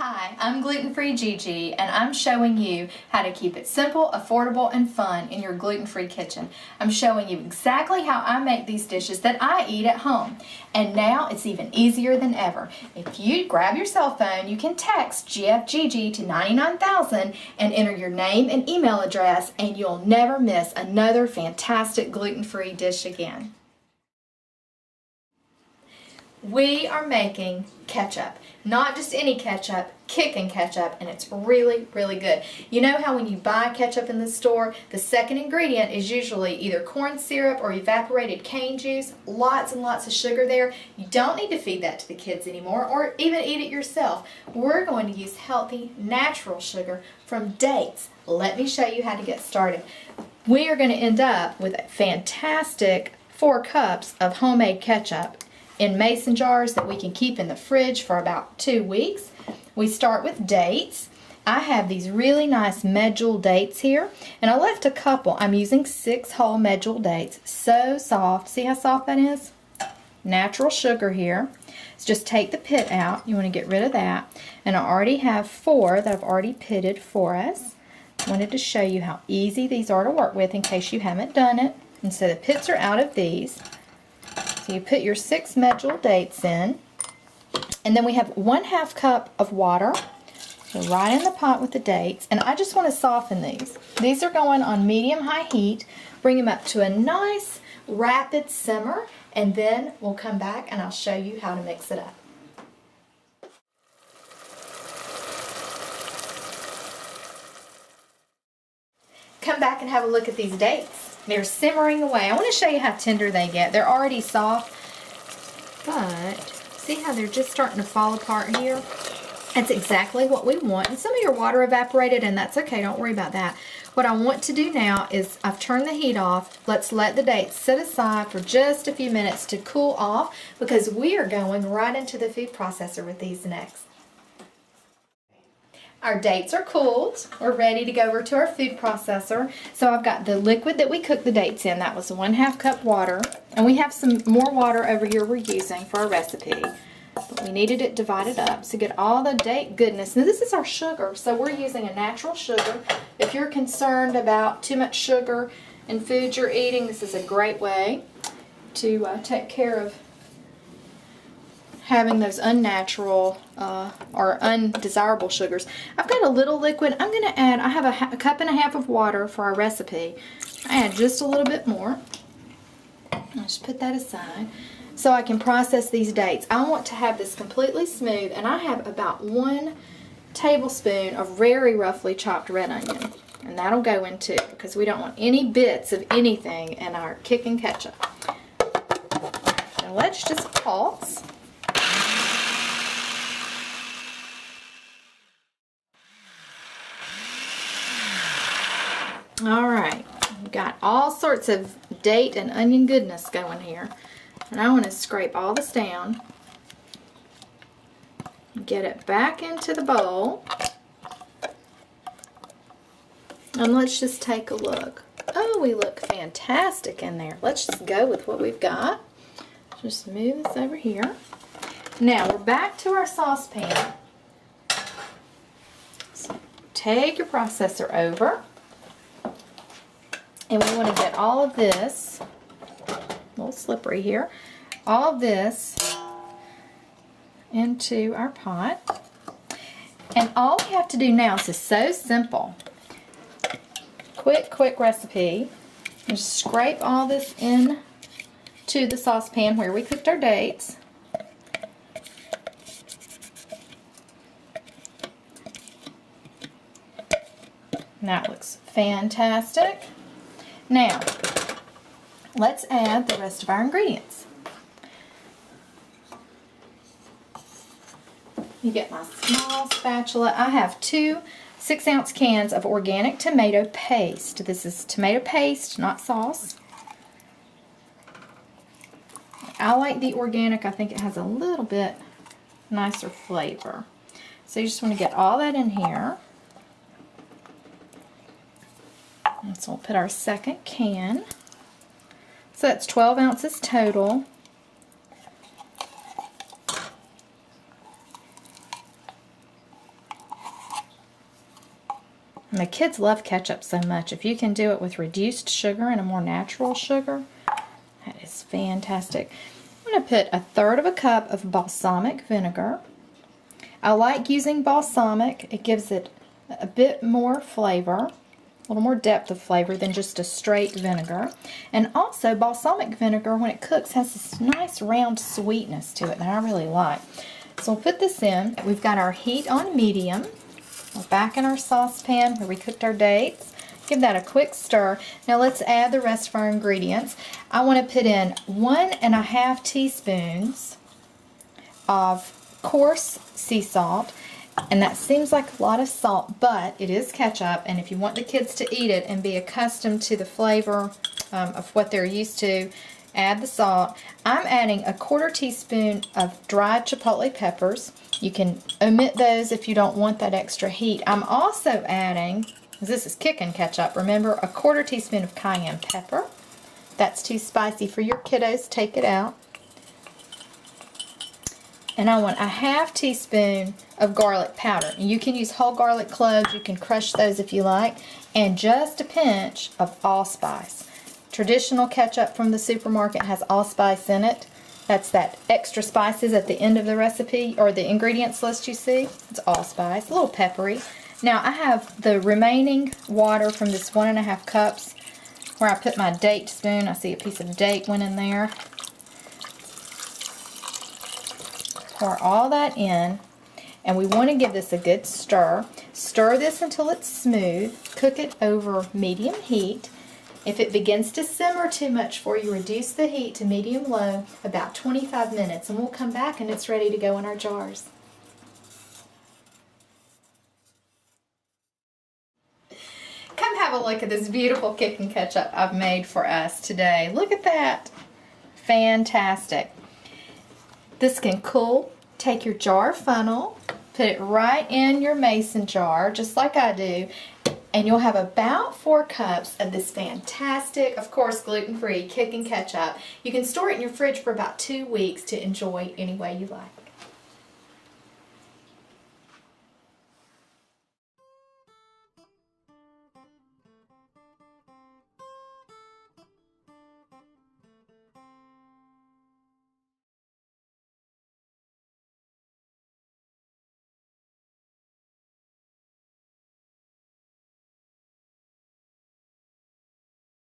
Hi, I'm Gluten-free Gigi, and I'm showing you how to keep it simple, affordable, and fun in your gluten-free kitchen. I'm showing you exactly how I make these dishes that I eat at home. And now it's even easier than ever. If you grab your cell phone, you can text GFGG to 99000 and enter your name and email address, and you'll never miss another fantastic gluten-free dish again. We are making ketchup. Not just any ketchup, Kickin ketchup, and it's really, really good. You know how when you buy ketchup in the store, the second ingredient is usually either corn syrup or evaporated cane juice, lots and lots of sugar there. You don't need to feed that to the kids anymore or even eat it yourself. We're going to use healthy, natural sugar from dates. Let me show you how to get started. We are going to end up with a fantastic 4 cups of homemade ketchup in mason jars that we can keep in the fridge for about 2 weeks. We start with dates. I have these really nice medjool dates here, and I left a couple. I'm using 6 whole medjool dates. So soft. See how soft that is? Natural sugar here. So just take the pit out. You want to get rid of that. And I already have 4 that I've already pitted for us. I wanted to show you how easy these are to work with in case you haven't done it. And so the pits are out of these. So you put your 6 medjool dates in, and then we have 1/2 cup of water. So right in the pot with the dates, and I just want to soften these. These are going on medium-high heat. Bring them up to a nice rapid simmer, and then we'll come back and I'll show you how to mix it up. Come back and have a look at these dates. They're simmering away. I want to show you how tender they get. They're already soft, but see how they're just starting to fall apart here? That's exactly what we want. And some of your water evaporated, and that's okay. Don't worry about that. What I want to do now is I've turned the heat off. Let's let the dates sit aside for just a few minutes to cool off, because we are going right into the food processor with these next. Our dates are cooled. We're ready to go over to our food processor. So I've got the liquid that we cooked the dates in. That was 1/2 cup water. And we have some more water over here we're using for our recipe. But we needed it divided up. So get all the date goodness. Now this is our sugar. So we're using a natural sugar. If you're concerned about too much sugar in food you're eating, this is a great way to take care of having those unnatural or undesirable sugars. I've got a little liquid. I'm going to add, I have a 1.5 cups of water for our recipe. I add just a little bit more. I'll just put that aside so I can process these dates. I want to have this completely smooth, and I have about 1 tablespoon of very roughly chopped red onion. And that'll go in too, because we don't want any bits of anything in our Kickin ketchup. Now let's just pulse. Alright, we've got all sorts of date and onion goodness going here. And I want to scrape all this down. Get it back into the bowl. And let's just take a look. Oh, we look fantastic in there. Let's just go with what we've got. Just move this over here. Now we're back to our saucepan. So take your processor over. And we want to get all of this, a little slippery here, all of this into our pot. And all we have to do now, this is so simple. Quick recipe. Just scrape all this in to the saucepan where we cooked our dates. That looks fantastic. Now, let's add the rest of our ingredients. You get my small spatula. I have 2 6-ounce cans of organic tomato paste. This is tomato paste, not sauce. I like the organic. I think it has a little bit nicer flavor. So you just want to get all that in here. And so we'll put our second can. So that's 12 ounces total. And the kids love ketchup so much. If you can do it with reduced sugar and a more natural sugar, that is fantastic. I'm going to put 1/3 cup of balsamic vinegar. I like using balsamic. It gives it a bit more flavor, a little more depth of flavor than just a straight vinegar. And also balsamic vinegar, when it cooks, has this nice round sweetness to it that I really like. So we'll put this in. We've got our heat on medium. We're back in our saucepan where we cooked our dates. Give that a quick stir. Now let's add the rest of our ingredients. I want to put in 1½ teaspoons of coarse sea salt. And that seems like a lot of salt, but it is ketchup, and if you want the kids to eat it and be accustomed to the flavor of what they're used to, add the salt. I'm adding 1/4 teaspoon of dried chipotle peppers. You can omit those if you don't want that extra heat. I'm also adding, this is Kickin ketchup, remember, 1/4 teaspoon of cayenne pepper. If that's too spicy for your kiddos, take it out. And I want 1/2 teaspoon of garlic powder. And you can use whole garlic cloves, you can crush those if you like, and just a pinch of allspice. Traditional ketchup from the supermarket has allspice in it. That's that extra spices at the end of the recipe, or the ingredients list you see. It's allspice, a little peppery. Now I have the remaining water from this 1½ cups where I put my date spoon. I see a piece of date went in there. Pour all that in, and we want to give this a good stir. Stir this until it's smooth. Cook it over medium heat. If it begins to simmer too much for you, reduce the heat to medium-low about 25 minutes, and we'll come back and it's ready to go in our jars. Come have a look at this beautiful Kickin ketchup I've made for us today. Look at that. Fantastic. This can cool. Take your jar funnel, put it right in your mason jar, just like I do, and you'll have about 4 cups of this fantastic, of course, gluten-free Kickin ketchup. You can store it in your fridge for about 2 weeks to enjoy any way you like.